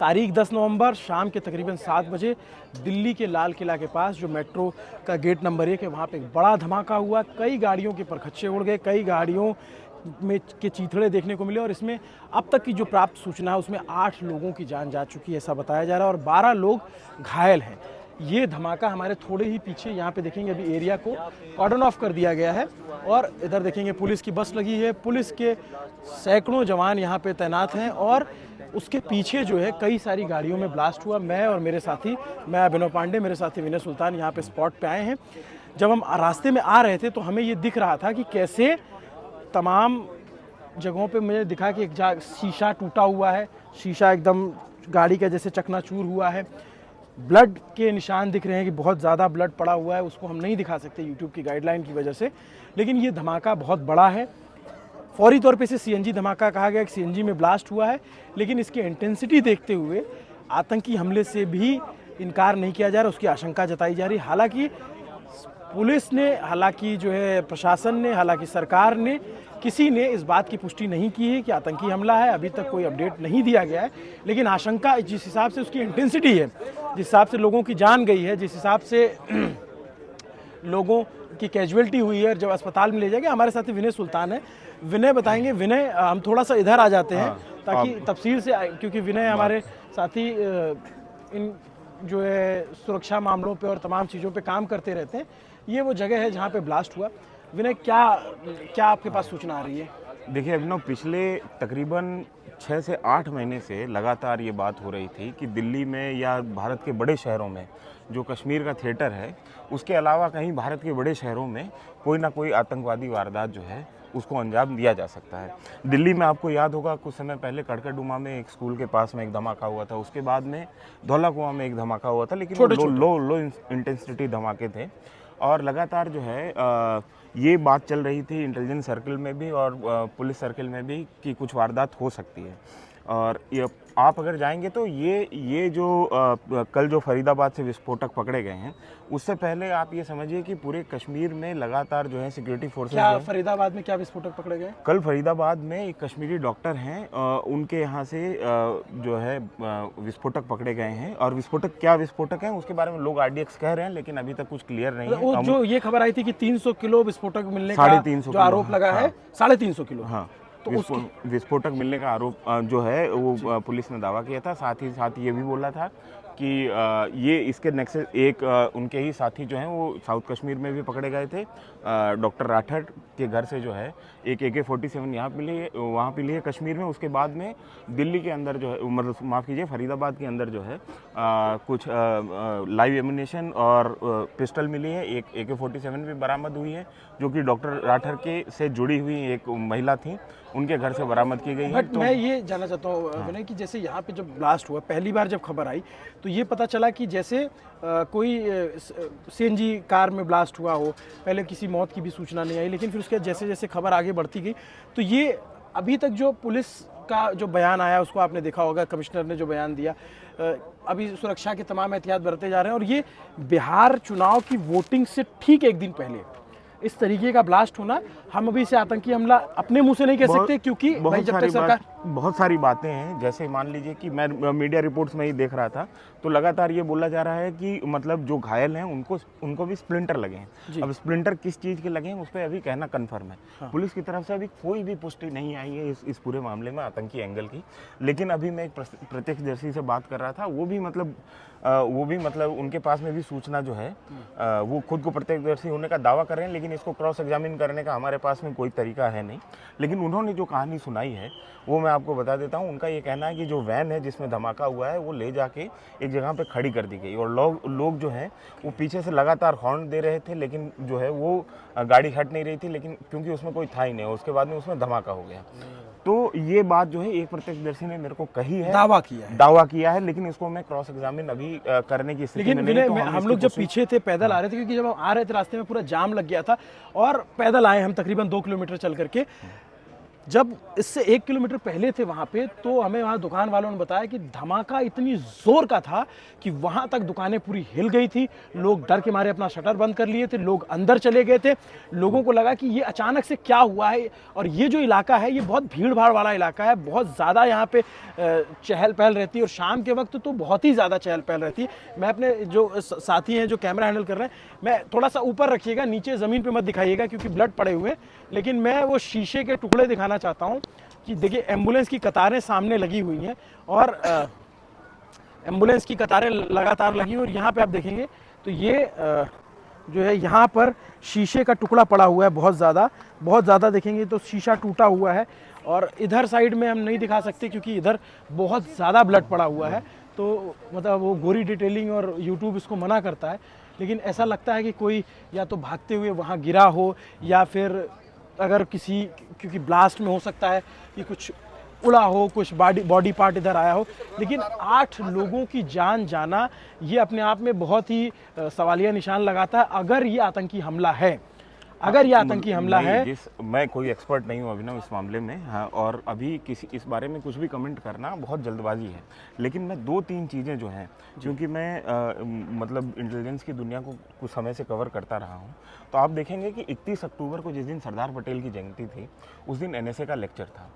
तारीख 10 नवंबर शाम के तकरीबन 7 बजे दिल्ली के लाल किला के पास जो मेट्रो का गेट नंबर 1 है वहाँ पे एक बड़ा धमाका हुआ। कई गाड़ियों के परखच्चे उड़ गए, कई गाड़ियों में के चीथड़े देखने को मिले और इसमें अब तक की जो प्राप्त सूचना है उसमें 8 लोगों की जान जा चुकी है ऐसा बताया जा रहा है और 12 लोग घायल हैं। ये धमाका हमारे थोड़े ही पीछे यहाँ पे देखेंगे, अभी एरिया को कॉर्डन ऑफ कर दिया गया है और इधर देखेंगे पुलिस की बस लगी है, पुलिस के सैकड़ों जवान यहाँ पे तैनात हैं और उसके पीछे जो है कई सारी गाड़ियों में ब्लास्ट हुआ। मैं और मेरे साथी, मैं अभिनव पांडे, मेरे साथी विनय सुल्तान यहाँ पे स्पॉट पे आए हैं। जब हम रास्ते में आ रहे थे तो हमें ये दिख रहा था कि कैसे तमाम जगहों पे मुझे दिखा कि एक शीशा टूटा हुआ है, शीशा एकदम गाड़ी का जैसे चकनाचूर हुआ है, ब्लड के निशान दिख रहे हैं कि बहुत ज़्यादा ब्लड पड़ा हुआ है। उसको हम नहीं दिखा सकते यूट्यूब की गाइडलाइन की वजह से, लेकिन ये धमाका बहुत बड़ा है। फौरी तौर पे इसे सीएनजी धमाका कहा गया, कि सीएनजी में ब्लास्ट हुआ है, लेकिन इसकी इंटेंसिटी देखते हुए आतंकी हमले से भी इनकार नहीं किया जा रहा, उसकी आशंका जताई जा रही। हालांकि पुलिस ने, हालांकि जो है प्रशासन ने, हालांकि सरकार ने, किसी ने इस बात की पुष्टि नहीं की है कि आतंकी हमला है। अभी तक कोई अपडेट नहीं दिया गया है, लेकिन आशंका जिस हिसाब से उसकी इंटेंसिटी है, जिस हिसाब से लोगों की जान गई है, जिस हिसाब से लोगों की कैजुअलिटी हुई है, जब अस्पताल में ले जाएंगे। हमारे साथ विनय सुल्तान है, विनय बताएंगे। विनय, हम थोड़ा सा इधर आ जाते हैं ताकि तफसील से, क्योंकि विनय हमारे साथी इन जो है सुरक्षा मामलों पे और तमाम चीज़ों पे काम करते रहते हैं। ये वो जगह है जहाँ पे ब्लास्ट हुआ। विनय, क्या आपके पास सूचना आ रही है? देखिए अभिनव, पिछले तकरीबन 6 से 8 महीने से लगातार ये बात हो रही थी कि दिल्ली में या भारत के बड़े शहरों में जो कश्मीर का थिएटर है, उसके अलावा कहीं भारत के बड़े शहरों में कोई ना कोई आतंकवादी वारदात जो है उसको अंजाम दिया जा सकता है। दिल्ली में आपको याद होगा कुछ समय पहले कड़कड़डुमा में एक स्कूल के पास में एक धमाका हुआ था, उसके बाद में धौला कुआं में एक धमाका हुआ था, लेकिन लो इंटेंसिटी धमाके थे और लगातार जो है ये बात चल रही थी इंटेलिजेंस सर्कल में भी और पुलिस सर्कल में भी कि कुछ वारदात हो सकती है। और ये आप अगर जाएंगे तो ये जो कल जो फरीदाबाद से विस्फोटक पकड़े गए हैं, उससे पहले आप ये समझिए कि पूरे कश्मीर में लगातार जो है सिक्योरिटी फोर्सेस। क्या फरीदाबाद में क्या विस्फोटक पकड़े गए? कल फरीदाबाद में एक कश्मीरी डॉक्टर हैं, उनके यहाँ से जो है विस्फोटक पकड़े गए हैं और क्या विस्फोटक हैं उसके बारे में लोग आरडीएक्स कह रहे हैं, लेकिन अभी तक कुछ क्लियर नहीं है। जो ये खबर आई थी कि 300 किलो विस्फोटक मिलने का जो आरोप लगा है, 350 किलो, हाँ, तो विस्फोटक मिलने का आरोप जो है वो पुलिस ने दावा किया था। साथ ही ये भी बोला था कि ये इसके नेक्स्ट एक उनके ही साथी जो हैं वो साउथ कश्मीर में भी पकड़े गए थे। डॉक्टर राठौड़ के घर से जो है एक AK-47 यहाँ मिली है, वहाँ मिली है कश्मीर में। उसके बाद में दिल्ली के अंदर जो है, मतलब माफ़ कीजिए, फरीदाबाद के अंदर जो है कुछ लाइव एम्यूनेशन और पिस्टल मिली है। एक AK-47 भी बरामद हुई है जो कि डॉक्टर राठौड़ के से जुड़ी हुई एक महिला थी, उनके घर से बरामद की गई है। बट मैं ये जानना चाहता हूँ विनय कि जैसे यहाँ पे जब ब्लास्ट हुआ, पहली बार जब खबर आई तो ये पता चला कि जैसे कोई सीएनजी कार में ब्लास्ट हुआ हो, पहले किसी मौत की भी सूचना नहीं आई, लेकिन फिर उसके जैसे जैसे खबर आगे बढ़ती गई तो ये अभी तक जो पुलिस का जो बयान आया उसको आपने देखा होगा, कमिश्नर ने जो बयान दिया, अभी सुरक्षा के तमाम एहतियात बरते जा रहे हैं और ये बिहार चुनाव की वोटिंग से ठीक एक दिन पहले इस तरीके का ब्लास्ट होना, हम अभी से आतंकी हमला अपने मुंह से नहीं कह सकते, क्योंकि भाई जब तक सरकार बहुत सारी बातें हैं। जैसे मान लीजिए कि मैं मीडिया रिपोर्ट्स में ही देख रहा था तो लगातार ये बोला जा रहा है कि मतलब जो घायल हैं उनको भी स्प्लिंटर लगे हैं। अब स्प्लिंटर किस चीज़ के लगे हैं उस पर अभी कहना कन्फर्म है। हाँ। पुलिस की तरफ से अभी कोई भी पुष्टि नहीं आई है इस पूरे मामले में आतंकी एंगल की, लेकिन अभी मैं एक प्रत्यक्षदर्शी से बात कर रहा था, वो भी मतलब उनके पास में भी सूचना जो है वो खुद को प्रत्यक्षदर्शी होने का दावा कर रहे हैं, लेकिन इसको क्रॉस एग्जामिन करने का हमारे पास में कोई तरीका है नहीं। लेकिन उन्होंने जो कहानी सुनाई है वो मैं आपको बता देता हूँ। उनका ये कहना है कि जो वैन है जिसमें धमाका हुआ है वो ले जाके एक जगह पे खड़ी कर दी गई और लोग जो हैं वो पीछे से लगातार हॉर्न दे रहे थे, लेकिन जो है वो गाड़ी हट नहीं रही थी, लेकिन क्योंकि उसमें कोई था ही नहीं। उसके बाद में उसमें धमाका हो गया। तो ये बात जो है एक प्रत्यक्षदर्शी ने मेरे को कही है, दावा किया है, लेकिन इसको मैं क्रॉस एग्जामिन अभी करने की स्थिति में नहीं। तो हम लोग जब पीछे थे, पैदल आ रहे थे, क्योंकि जब हम आ रहे थे रास्ते में पूरा जाम लग गया था और पैदल आए हम तकरीबन 2 किलोमीटर चल करके। जब इससे 1 किलोमीटर पहले थे वहाँ पे, तो हमें वहाँ दुकान वालों ने बताया कि धमाका इतनी ज़ोर का था कि वहाँ तक दुकानें पूरी हिल गई थी, लोग डर के मारे अपना शटर बंद कर लिए थे, लोग अंदर चले गए थे, लोगों को लगा कि ये अचानक से क्या हुआ है। और ये जो इलाका है ये बहुत भीड़ भाड़ वाला इलाका है, बहुत ज़्यादा यहाँ पे चहल पहल रहती है और शाम के वक्त तो बहुत ही ज़्यादा चहल पहल रहती है। मैं अपने जो साथी हैं जो कैमरा हैंडल कर रहे हैं, मैं थोड़ा सा ऊपर रखिएगा, नीचे ज़मीन पे मत दिखाइएगा क्योंकि ब्लड पड़े हुए हैं, लेकिन मैं वो शीशे के टुकड़े दिखाना चाहता हूँ कि देखिए एम्बुलेंस की कतारें सामने लगी हुई हैं और एम्बुलेंस की कतारें लगातार लगी और यहाँ पे आप देखेंगे तो ये जो है यहाँ पर शीशे का टुकड़ा पड़ा हुआ है, बहुत ज़्यादा देखेंगे तो शीशा टूटा हुआ है। और इधर साइड में हम नहीं दिखा सकते क्योंकि इधर बहुत ज़्यादा ब्लड पड़ा हुआ है, तो मतलब वो गोरी डिटेलिंग और यूट्यूब इसको मना करता है। लेकिन ऐसा लगता है कि कोई या तो भागते हुए वहाँ गिरा हो या फिर अगर किसी, क्योंकि ब्लास्ट में हो सकता है कि कुछ उड़ा हो, कुछ बॉडी पार्ट इधर आया हो। लेकिन 8 लोगों की जान जाना ये अपने आप में बहुत ही सवालिया निशान लगाता है। अगर ये आतंकी हमला है, मैं कोई एक्सपर्ट नहीं हूँ अभिनव इस मामले में, हाँ, और अभी किसी इस बारे में कुछ भी कमेंट करना बहुत जल्दबाजी है। लेकिन मैं 2-3 चीज़ें जो हैं, क्योंकि मैं मतलब इंटेलिजेंस की दुनिया को कुछ समय से कवर करता रहा हूँ, तो आप देखेंगे कि 31 अक्टूबर को जिस दिन सरदार पटेल की जयंती थी उस दिन NSA का लेक्चर था,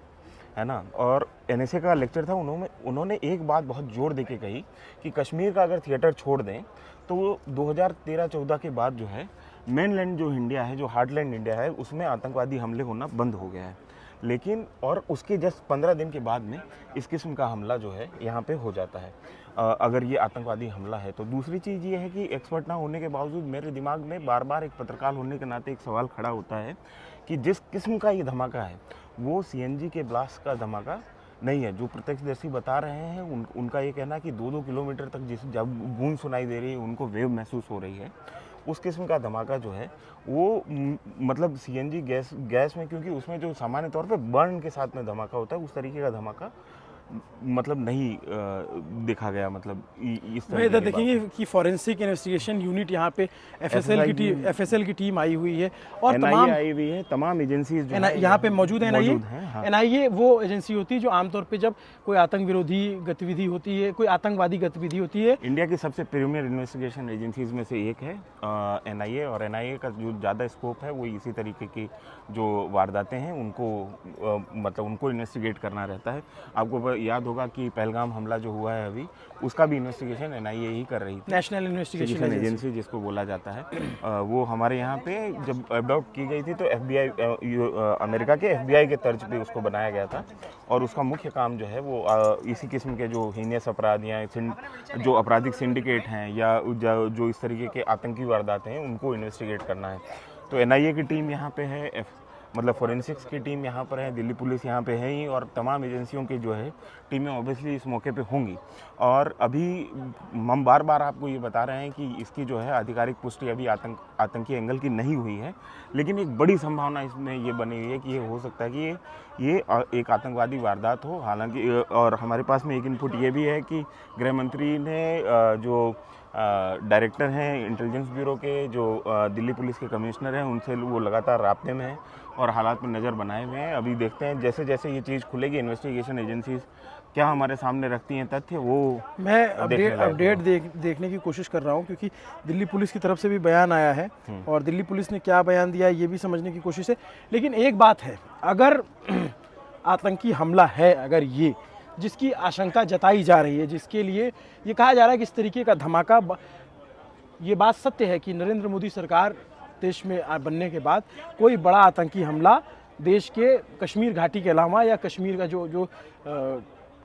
है ना। और NSA का लेक्चर था, उन्होंने एक बात बहुत जोर दे के कही कि कश्मीर का अगर थिएटर छोड़ दें तो 2013-14 के बाद जो है मेनलैंड जो इंडिया है, जो हार्टलैंड इंडिया है, उसमें आतंकवादी हमले होना बंद हो गया है। लेकिन और उसके जस्ट 15 दिन के बाद में इस किस्म का हमला जो है यहाँ पे हो जाता है, अगर ये आतंकवादी हमला है तो। दूसरी चीज़ ये है कि एक्सपर्ट ना होने के बावजूद मेरे दिमाग में बार बार एक पत्रकार होने के नाते एक सवाल खड़ा होता है कि जिस किस्म का ये धमाका है वो CNG के ब्लास्ट का धमाका नहीं है। जो प्रत्यक्षदर्शी बता रहे हैं उनका ये कहना है कि 2-2 किलोमीटर तक जब गूंज सुनाई दे रही है, उनको वेव महसूस हो रही है, उस किस्म का धमाका जो है वो मतलब CNG गैस में, क्योंकि उसमें जो सामान्य तौर पे बर्न के साथ में धमाका होता है, उस तरीके का धमाका मतलब नहीं देखा गया। मतलब इस तरह इधर देखेंगे कि फॉरेंसिक इन्वेस्टिगेशन यूनिट यहाँ पे FSL की टीम आई हुई है और तमाम आई हुई है, तमाम एजेंसीज यहाँ पे मौजूद है। NIA वो एजेंसी होती है जो आमतौर पे जब कोई आतंक विरोधी गतिविधि होती है, कोई आतंकवादी गतिविधि होती है, इंडिया की सबसे प्रीमियर इन्वेस्टिगेशन एजेंसीज में से एक है NIA। और NIA का जो ज़्यादा स्कोप है वो इसी तरीके की जो वारदातें हैं उनको मतलब उनको इन्वेस्टिगेट करना रहता है। आपको याद होगा कि पहलगाम हमला जो हुआ है अभी, उसका भी इन्वेस्टिगेशन NIA ही कर रही थी, नेशनल इन्वेस्टिगेशन एजेंसी जिसको बोला जाता है। वो हमारे यहाँ पे जब अडॉप्ट की गई थी तो FBI अमेरिका के FBI के तर्ज पे उसको बनाया गया था और उसका मुख्य काम जो है वो इसी किस्म के जो हीनियस अपराध या जो आपराधिक सिंडिकेट हैं या जो इस तरीके के आतंकी वारदातें हैं उनको इन्वेस्टिगेट करना है। तो NIA की टीम यहाँ पे है, मतलब फोरेंसिक्स की टीम यहाँ पर है, दिल्ली पुलिस यहाँ पे है ही, और तमाम एजेंसियों की जो है टीमें ऑब्वियसली इस मौके पे होंगी। और अभी हम बार बार आपको ये बता रहे हैं कि इसकी जो है आधिकारिक पुष्टि अभी आतंकी एंगल की नहीं हुई है, लेकिन एक बड़ी संभावना इसमें ये बनी हुई है कि ये हो सकता है कि ये एक आतंकवादी वारदात हो। हालांकि और हमारे पास में एक इनपुट ये भी है कि गृह मंत्री ने जो डायरेक्टर हैं इंटेलिजेंस ब्यूरो के, जो दिल्ली पुलिस के कमिश्नर हैं, उनसे वो लगातार राब्ते में हैं और हालात पर नज़र बनाए हुए हैं। अभी देखते हैं जैसे जैसे ये चीज़ खुलेगी, इन्वेस्टिगेशन एजेंसीज क्या हमारे सामने रखती हैं तथ्य, वो मैं अपडेट देखने की कोशिश कर रहा हूँ, क्योंकि दिल्ली पुलिस की तरफ से भी बयान आया है और दिल्ली पुलिस ने क्या बयान दिया ये भी समझने की कोशिश है। लेकिन एक बात है, अगर आतंकी हमला है, अगर ये जिसकी आशंका जताई जा रही है, जिसके लिए ये कहा जा रहा है कि इस तरीके का धमाका, ये बात सत्य है कि नरेंद्र मोदी सरकार देश में बनने के बाद कोई बड़ा आतंकी हमला देश के कश्मीर घाटी के अलावा या कश्मीर का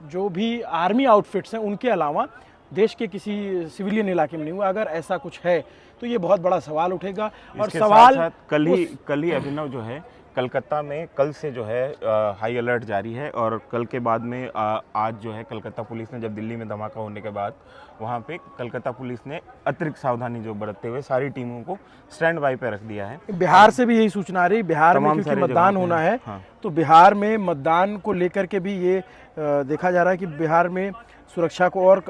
जो भी आर्मी आउटफिट्स हैं उनके अलावा देश के किसी सिविलियन इलाके में नहीं हुआ। अगर ऐसा कुछ है तो ये बहुत बड़ा सवाल उठेगा। और सवाल कल ही अभिनव जो है कलकत्ता में कल से जो है हाई अलर्ट जारी है, और कल के बाद में आज जो है कलकत्ता पुलिस ने, जब दिल्ली में धमाका होने के बाद वहाँ पे कलकत्ता पुलिस ने अतिरिक्त सावधानी जो बरतते हुए सारी टीमों को स्टैंड बाई पे रख दिया है। बिहार से भी यही सूचना आ रही, बिहार में क्योंकि मतदान होना है, हाँ। तो बिहार में मतदान को लेकर के भी ये देखा जा रहा है कि बिहार में सुरक्षा को और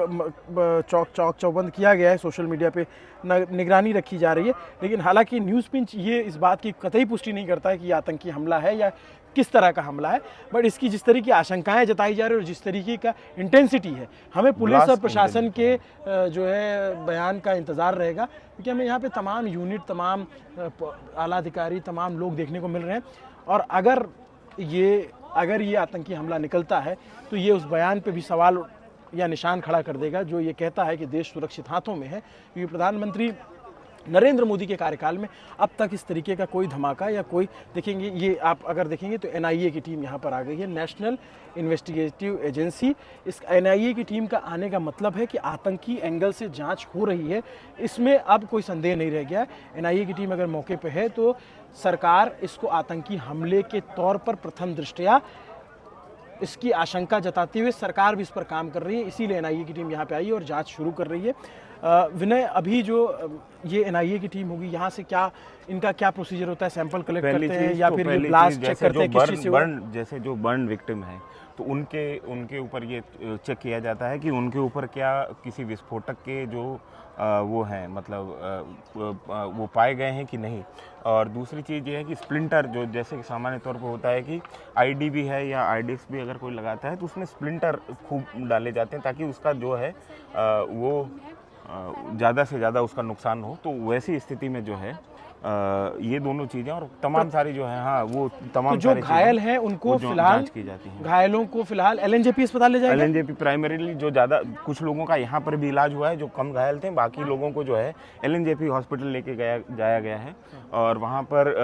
चौबंद किया गया है, सोशल मीडिया पे निगरानी रखी जा रही है। लेकिन हालांकि न्यूज़ पिंच ये इस बात की कतई पुष्टि नहीं करता है कि ये आतंकी हमला है या किस तरह का हमला है, बट इसकी जिस तरीके की आशंकाएं जताई जा रही है और जिस तरीके का इंटेंसिटी है, हमें पुलिस और ब्लास्ट प्रशासन के जो है बयान का इंतज़ार रहेगा, क्योंकि हमें यहाँ पे तमाम यूनिट, तमाम आला अधिकारी, तमाम लोग देखने को मिल रहे हैं। और अगर ये आतंकी हमला निकलता है तो ये उस बयान पे भी सवाल या निशान खड़ा कर देगा जो ये कहता है कि देश सुरक्षित हाथों में है, क्योंकि प्रधानमंत्री नरेंद्र मोदी के कार्यकाल में अब तक इस तरीके का कोई धमाका या कोई, देखेंगे ये आप अगर देखेंगे तो एनआईए की टीम यहाँ पर आ गई है, नेशनल इन्वेस्टिगेटिव एजेंसी। इस एनआईए की टीम का आने का मतलब है कि आतंकी एंगल से जांच हो रही है, इसमें अब कोई संदेह नहीं रह गया है। एनआईए की टीम अगर मौके पे है तो सरकार इसको आतंकी हमले के तौर पर प्रथम दृष्टया इसकी आशंका जताते हुए सरकार भी इस पर काम कर रही है, इसीलिए एनआईए की टीम यहाँ पे आई है और जांच शुरू कर रही है। विनय, अभी जो ये एनआईए की टीम होगी, यहाँ से इनका क्या प्रोसीजर होता है? सैंपल कलेक्ट करते हैं या फिर ये ब्लास्ट चेक करते हैं? किस चीज़ से जैसे जो बर्न विक्टिम है तो उनके ऊपर ये चेक किया जाता है कि उनके ऊपर क्या किसी विस्फोटक के जो वो हैं, मतलब वो पाए गए हैं कि नहीं। और दूसरी चीज़ ये है कि स्प्लिंटर, जो जैसे कि सामान्य तौर पर होता है कि आईडी भी है या आईडीएक्स भी अगर कोई लगाता है तो उसमें स्प्लिंटर खूब डाले जाते हैं ताकि उसका जो है वो ज़्यादा से ज़्यादा उसका नुकसान हो। तो वैसी स्थिति में जो है ये दोनों चीज़ें और तमाम सारी जो है, हाँ, वो तमाम तो जो घायल हैं उनको फिलहाल की जाती है, घायलों को फिलहाल एलएनजेपी अस्पताल ले जाएगा। एलएनजेपी प्राइमरीली, जो ज़्यादा कुछ लोगों का यहाँ पर भी इलाज हुआ है जो कम घायल थे, बाकी लोगों को जो है एलएनजेपी हॉस्पिटल लेके जाया गया है। और वहाँ पर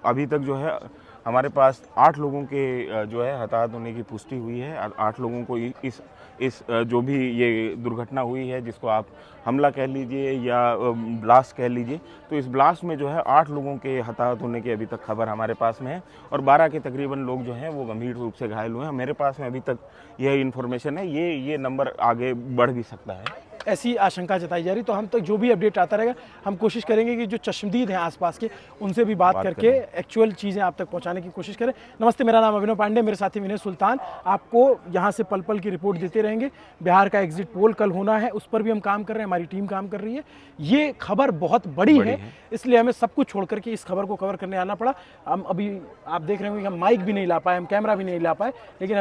अभी तक जो है हमारे पास 8 लोगों के जो है हताहत होने की पुष्टि हुई है। 8 लोगों को इस जो भी ये दुर्घटना हुई है, जिसको आप हमला कह लीजिए या ब्लास्ट कह लीजिए, तो इस ब्लास्ट में जो है 8 लोगों के हताहत होने की अभी तक खबर हमारे पास में है और 12 के तकरीबन लोग जो हैं वो गंभीर रूप से घायल हुए हैं। मेरे पास में अभी तक यह इन्फॉर्मेशन है, ये नंबर आगे बढ़ भी सकता है, ऐसी आशंका जताई जा रही। तो हम तक जो भी अपडेट आता रहेगा हम कोशिश करेंगे कि जो चश्मदीद हैं आसपास के उनसे भी बात करके एक्चुअल चीज़ें आप तक पहुंचाने की कोशिश करें। नमस्ते, मेरा नाम अभिनव पांडे, मेरे साथी विनय सुल्तान आपको यहाँ से पल पल की रिपोर्ट देते रहेंगे। बिहार का एग्जिट पोल कल होना है, उस पर भी हम काम कर रहे हैं, हमारी टीम काम कर रही है। ये खबर बहुत बड़ी है, इसलिए हमें सब कुछ छोड़ करके इस खबर को कवर करने आना पड़ा। हम अभी आप देख रहे होंगे कि हम माइक भी नहीं ला पाए, हम कैमरा भी नहीं ला पाए, लेकिन